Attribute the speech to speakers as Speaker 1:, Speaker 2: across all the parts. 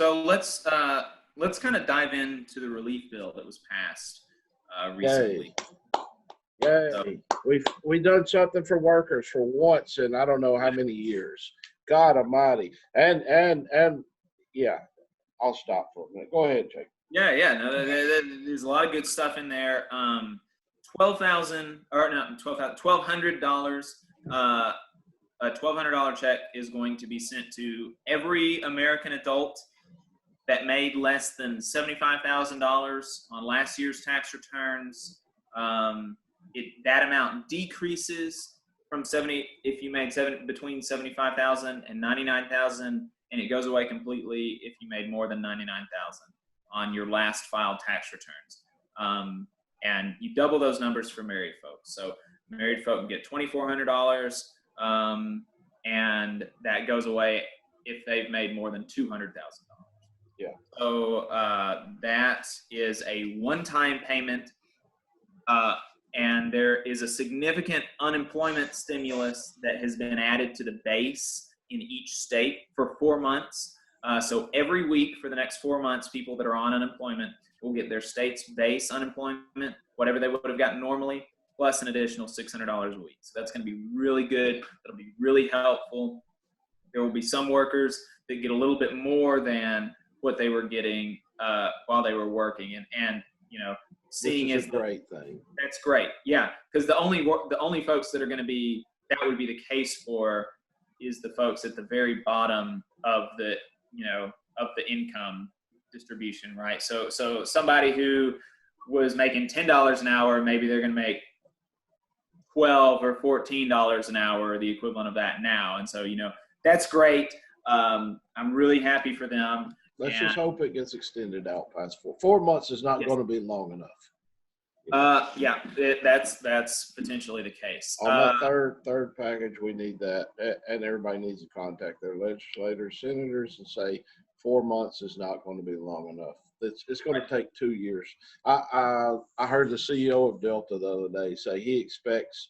Speaker 1: So let's kind of dive into the relief bill that was passed recently.
Speaker 2: Yay.
Speaker 1: So,
Speaker 2: We've done something for workers for once in I don't know how many years. God Almighty. And yeah, I'll stop for a minute. Go ahead, Jake.
Speaker 1: yeah. No, there's a lot of good stuff in there. $1,200. A $1,200 check is going to be sent to every American adult that made less than $75,000 on last year's tax returns. That amount decreases from 70 if you made between 75,000 and 99,000, and it goes away completely if you made more than 99,000 on your last filed tax returns. And you double those numbers for married folks. So married folk can get $2,400, and that goes away if they've made more than $200,000.
Speaker 2: Yeah.
Speaker 1: So that is a one-time payment, and there is a significant unemployment stimulus that has been added to the base in each state for 4 months. So every week for the next 4 months, people that are on unemployment will get their state's base unemployment, whatever they would have gotten normally, plus an additional $600 a week. So that's going to be really good. That'll be really helpful. There will be some workers that get a little bit more than what they were getting while they were working, and seeing
Speaker 2: is a great thing.
Speaker 1: That's great, yeah, because the only folks that are going to be that would be the case for is the folks at the very bottom of the income distribution, right? So somebody who was making $10 an hour, maybe they're going to make $12 or $14 an hour, the equivalent of that now, and so that's great. I'm really happy for them.
Speaker 2: Let's just hope it gets extended out past 4 months is not going to be long enough.
Speaker 1: Yeah, that's potentially the case.
Speaker 2: On that third package, we need that, and everybody needs to contact their legislators, senators, and say 4 months is not going to be long enough. It's going to take 2 years. I heard the CEO of Delta the other day say he expects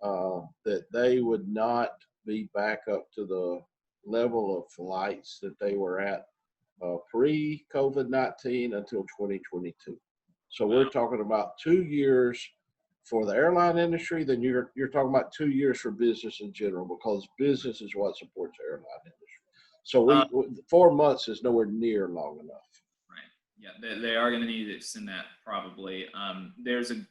Speaker 2: that they would not be back up to the level of flights that they were at pre-COVID-19 until 2022. So we're talking about 2 years for the airline industry. Then you're talking about 2 years for business in general, because business is what supports the airline industry. So 4 months is nowhere near long enough.
Speaker 1: Right. Yeah, they are going to need to extend that probably. There's a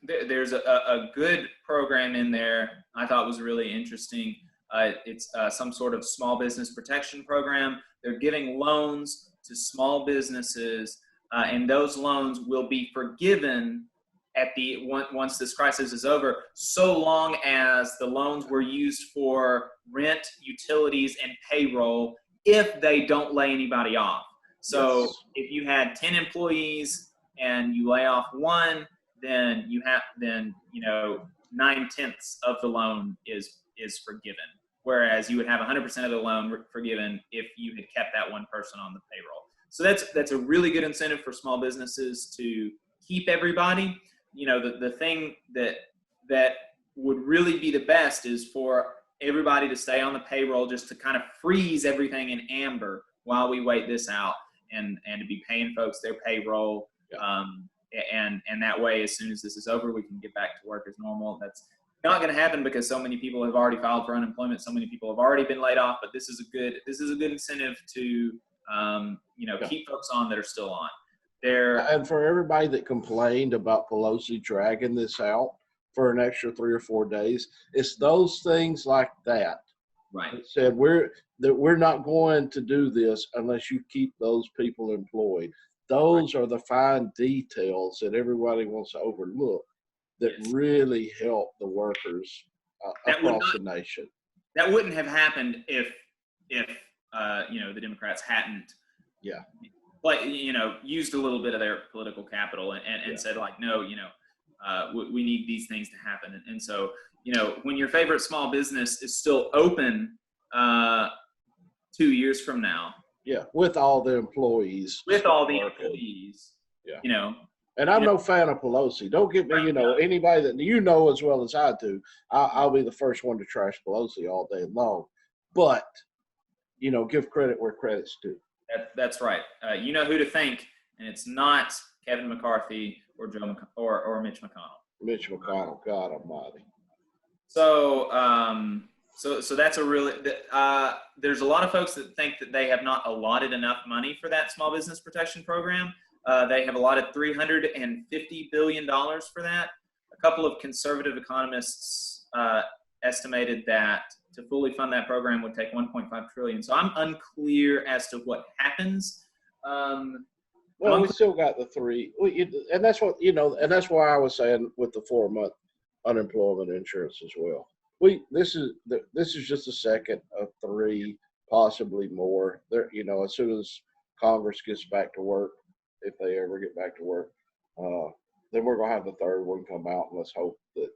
Speaker 1: good program in there I thought was really interesting. It's some sort of small business protection program. They're giving loans to small businesses, and those loans will be forgiven once this crisis is over, so long as the loans were used for rent, utilities, and payroll if they don't lay anybody off. So
Speaker 2: yes. If
Speaker 1: you had 10 employees and you lay off one, then 9/10 of the loan is forgiven. Whereas you would have 100% of the loan forgiven if you had kept that one person on the payroll. So that's a really good incentive for small businesses to keep everybody. The thing that would really be the best is for everybody to stay on the payroll, just to kind of freeze everything in amber while we wait this out, and to be paying folks their payroll. Yeah. And that way, as soon as this is over, we can get back to work as normal. That's not going to happen because so many people have already filed for unemployment. So many people have already been laid off. But this is a good incentive to keep folks on that are still on.
Speaker 2: And for everybody that complained about Pelosi dragging this out for an extra 3 or 4 days, it's those things like that.
Speaker 1: Right.
Speaker 2: That said we're not going to do this unless you keep those people employed. Those are the fine details that everybody wants to overlook that really help the workers across the nation.
Speaker 1: That wouldn't have happened if the Democrats hadn't used a little bit of their political capital and said, like, no, we need these things to happen. And so, when your favorite small business is still open 2 years from now.
Speaker 2: Yeah, with all the employees.
Speaker 1: Yeah.
Speaker 2: And I'm no fan of Pelosi. Don't get me, anybody that as well as I do, I'll be the first one to trash Pelosi all day long. But, give credit where credit's due.
Speaker 1: That's right. You know who to thank, and it's not Kevin McCarthy or or Mitch McConnell.
Speaker 2: Mitch McConnell, God Almighty.
Speaker 1: So, so that's a really. There's a lot of folks that think that they have not allotted enough money for that small business protection program. They have allotted $350 billion for that. A couple of conservative economists estimated that to fully fund that program would take 1.5 trillion. So I'm unclear as to what happens.
Speaker 2: Well, we still got the three, and that's what, and that's why I was saying with the 4-month unemployment insurance as well. This is just the second of 3, possibly more. There, as soon as Congress gets back to work, if they ever get back to work, then we're gonna have the third one come out, and let's hope that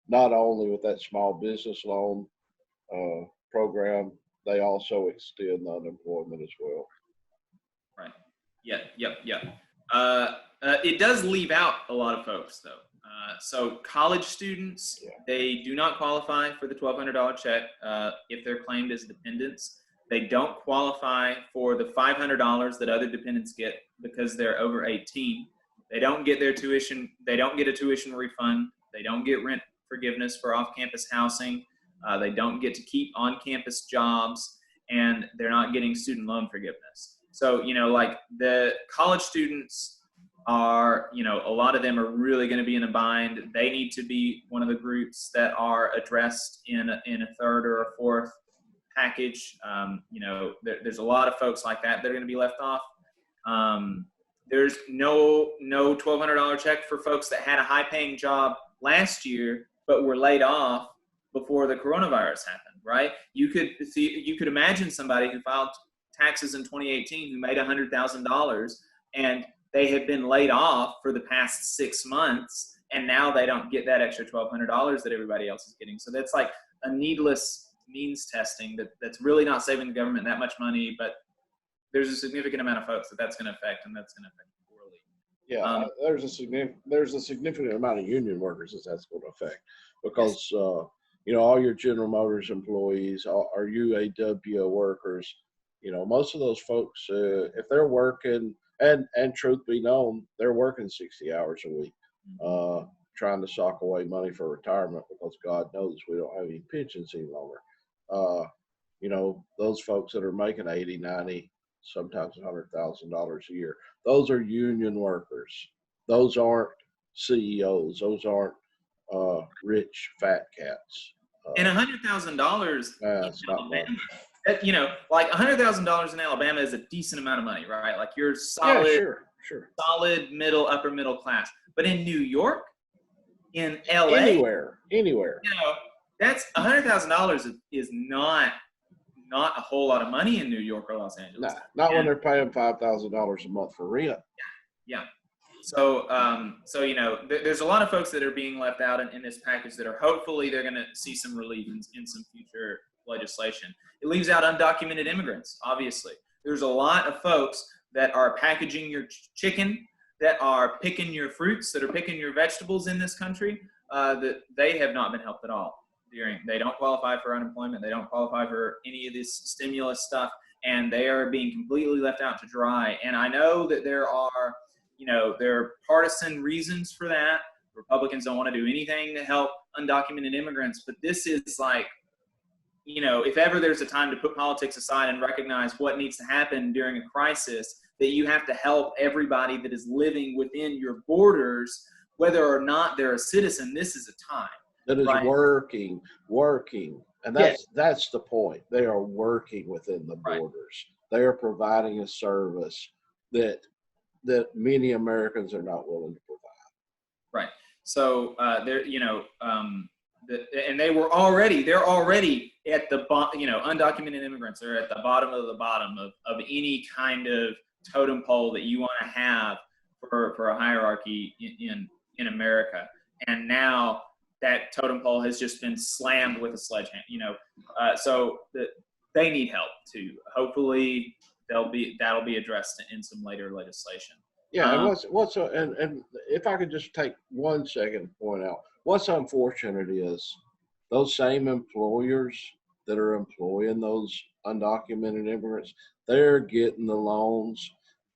Speaker 2: not only with that small business loan program, they also extend the unemployment as well.
Speaker 1: Right. Yeah. It does leave out a lot of folks, though. So college students, they do not qualify for the $1,200 check if they're claimed as dependents. They don't qualify for the $500 that other dependents get because they're over 18. They don't get their tuition. They don't get a tuition refund. They don't get rent forgiveness for off-campus housing. They don't get to keep on-campus jobs, and they're not getting student loan forgiveness. So, like the college students are, a lot of them are really going to be in a bind. They need to be one of the groups that are addressed in a third or a fourth package. There's a lot of folks like that that are going to be left off. There's no $1,200 check for folks that had a high-paying job last year but were laid off before the coronavirus happened, right? You could imagine somebody who filed taxes in 2018 who made $100,000 and they have been laid off for the past 6 months, and now they don't get that extra $1,200 that everybody else is getting. So that's like a needless means testing that's really not saving the government that much money, but there's a significant amount of folks that's going to affect, and that's going to affect poorly.
Speaker 2: Yeah, there's a significant amount of union workers that's going to affect because all your General Motors employees, our UAW workers, most of those folks, if they're working, and truth be known, they're working 60 hours a week, trying to sock away money for retirement because God knows we don't have any pensions any longer. Those folks that are making 80, 90, sometimes $100,000 a year, those are union workers. Those aren't CEOs. Those aren't rich fat cats.
Speaker 1: And $100,000
Speaker 2: it's not much.
Speaker 1: Like $100,000 in Alabama is a decent amount of money, right? Like you're solid, solid upper middle class. But in New York, in LA,
Speaker 2: anywhere,
Speaker 1: that's $100,000 is not a whole lot of money in New York or Los Angeles.
Speaker 2: Not when they're paying $5,000 a month for rent.
Speaker 1: Yeah. So, there's a lot of folks that are being left out in this package that are hopefully they're going to see some relief in some future legislation. It leaves out undocumented immigrants, obviously. There's a lot of folks that are packaging your chicken, that are picking your fruits, that are picking your vegetables in this country, that they have not been helped at all. They don't qualify for unemployment. They don't qualify for any of this stimulus stuff, and they are being completely left out to dry. And I know that there are partisan reasons for that. Republicans don't want to do anything to help undocumented immigrants, but this is like, if ever there's a time to put politics aside and recognize what needs to happen during a crisis, that you have to help everybody that is living within your borders, whether or not they're a citizen. This is a time
Speaker 2: that is working, and that's the point. They are working within the borders. They are providing a service that many Americans are not willing to provide.
Speaker 1: Right. So and they're already at the bottom. Undocumented immigrants are at the bottom of any kind of totem pole that you want to have for a hierarchy in America. And now that totem pole has just been slammed with a sledgehammer. So they need help too. Hopefully that'll be addressed in some later legislation.
Speaker 2: Yeah, and if I could just take 1 second to point out, what's unfortunate is those same employers that are employing those undocumented immigrants, they're getting the loans.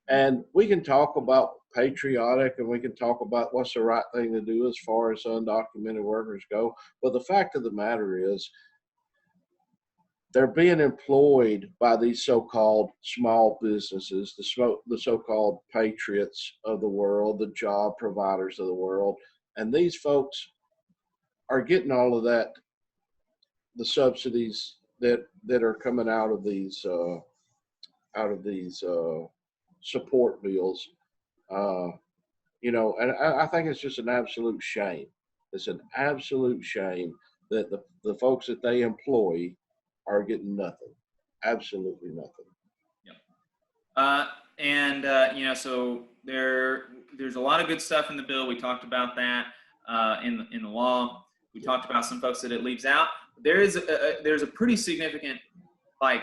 Speaker 2: And we can talk about patriotic and we can talk about what's the right thing to do as far as undocumented workers go. But the fact of the matter is, they're being employed by these so-called small businesses, the so-called patriots of the world, the job providers of the world. And these folks are getting all of that, the subsidies that are coming out of these support bills. And I think it's just an absolute shame. It's an absolute shame that the folks that they employ are getting nothing, absolutely nothing.
Speaker 1: Yep. So there's a lot of good stuff in the bill. We talked about that in the law. We talked about some folks that it leaves out. There's a pretty significant, like,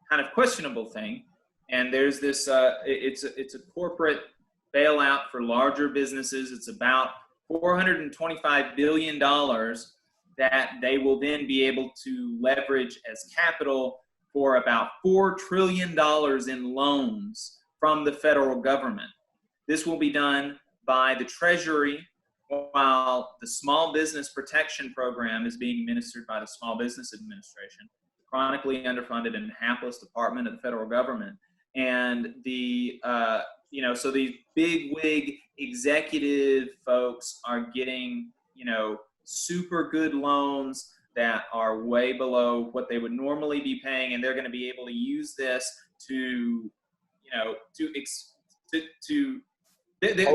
Speaker 1: kind of questionable thing, and there's this. It's a corporate bailout for larger businesses. It's about $425 billion that they will then be able to leverage as capital for about $4 trillion in loans from the federal government. This will be done by the Treasury, while the Small Business Protection Program is being administered by the Small Business Administration, chronically underfunded and hapless department of the federal government. And so these big wig executive folks are getting, super good loans that are way below what they would normally be paying, and they're going to be able to use this to there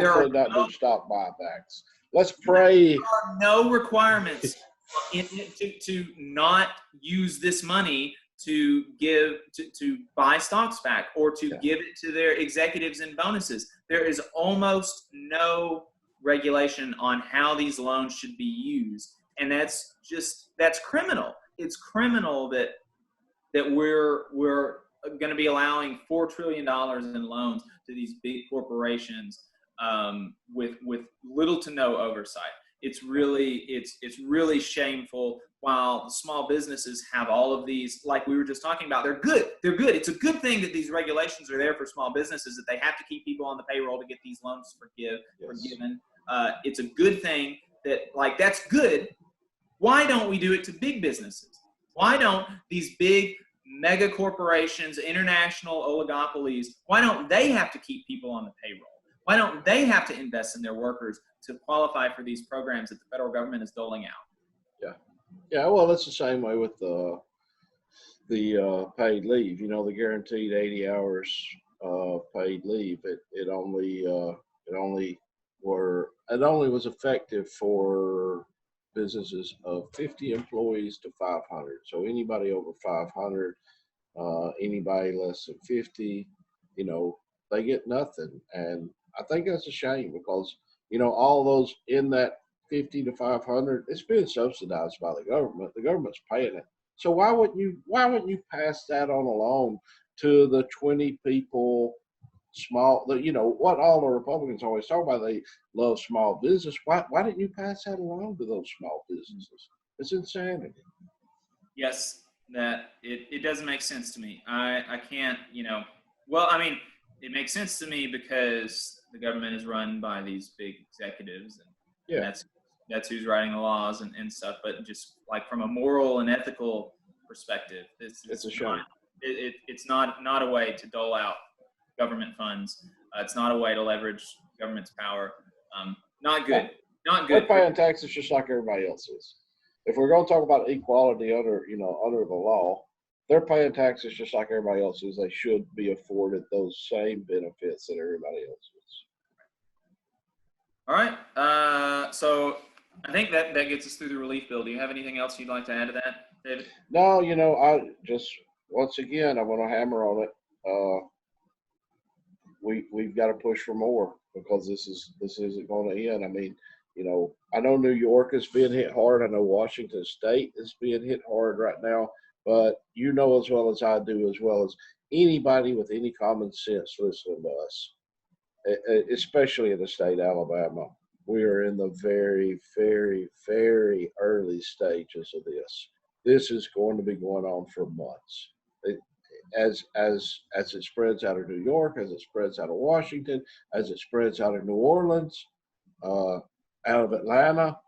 Speaker 1: are
Speaker 2: that do stock buybacks. Let's pray.
Speaker 1: There are no requirements to not use this money to buy stocks back or to give it to their executives in bonuses. There is almost no regulation on how these loans should be used, and that's criminal. It's criminal that we're going to be allowing $4 trillion in loans to these big corporations with little to no oversight. It's really shameful. While the small businesses have all of these, like we were just talking about, they're good. It's a good thing that these regulations are there for small businesses, that they have to keep people on the payroll to get these loans forgiven. It's a good thing that's good. Why don't we do it to big businesses? Why don't these big mega corporations, international oligopolies, why don't they have to keep people on the payroll? Why don't they have to invest in their workers to qualify for these programs that the federal government is doling out?
Speaker 2: Yeah. Well, it's the same way with the paid leave. The guaranteed 80 hours paid leave. It only was effective for businesses of 50 employees to 500. So anybody over 500, anybody less than 50, they get nothing. And I think that's a shame because, all those in that 50 to 500, it's being subsidized by the government. The government's paying it. So why wouldn't you pass that on along to the 20 people small, what all the Republicans always talk about, they love small business. Why didn't you pass that along to those small businesses? It's insanity.
Speaker 1: Yes, that it doesn't make sense to me. I can't, it makes sense to me because the government is run by these big executives, and that's who's writing the laws and stuff. But just like from a moral and ethical perspective, it's a shame. It's not a way to dole out government funds. It's not a way to leverage government's power. Not good. Not good.
Speaker 2: They're paying taxes just like everybody else is. If we're going to talk about equality under the law, they're paying taxes just like everybody else is. They should be afforded those same benefits that everybody else is.
Speaker 1: All right. So I think that gets us through the relief bill. Do you have anything else you'd like to add to that, David?
Speaker 2: No, I just, once again, I'm going to hammer on it. We've got to push for more because this isn't going to end. I mean, I know New York is being hit hard. I know Washington State is being hit hard right now. But as well as I do, as well as anybody with any common sense listening to us, especially in the state of Alabama, we are in the very, very, very early stages of this. this is going to be going on for months. As it spreads out of New York, as it spreads out of Washington, as it spreads out of New Orleans, out of Atlanta,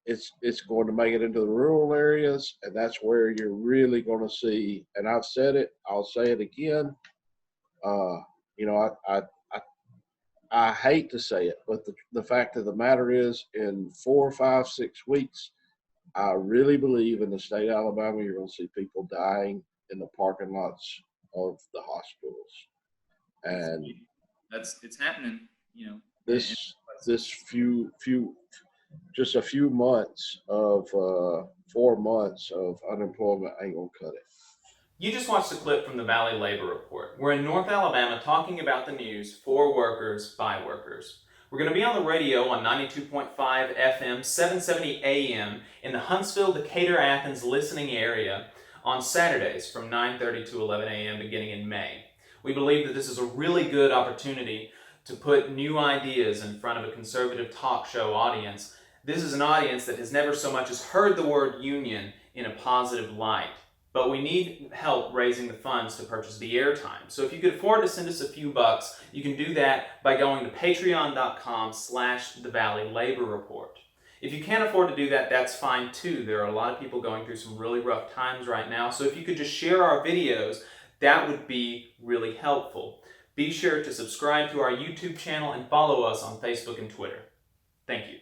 Speaker 2: it's going to make it into the rural areas, and that's where you're really going to see. And I've said it, I'll say it again. I hate to say it, but the fact of the matter is, in 4, 5, 6 weeks, I really believe in the state of Alabama, you're going to see people dying in the parking lots of the hospitals. And
Speaker 1: it's happening,
Speaker 2: just a few months of 4 months of unemployment ain't gonna cut it.
Speaker 3: You just watched a clip from the Valley Labor Report. We're in North Alabama talking about the news for workers by workers. We're going to be on the radio on 92.5 FM, 770 AM in the Huntsville, Decatur, Athens listening area on Saturdays from 9:30 to 11 a.m. beginning in May. We believe that this is a really good opportunity to put new ideas in front of a conservative talk show audience. This is an audience that has never so much as heard the word union in a positive light. But we need help raising the funds to purchase the airtime. So if you could afford to send us a few bucks, you can do that by going to patreon.com/thevalleylaborreport. If you can't afford to do that, that's fine too. There are a lot of people going through some really rough times right now. So if you could just share our videos, that would be really helpful. Be sure to subscribe to our YouTube channel and follow us on Facebook and Twitter. Thank you.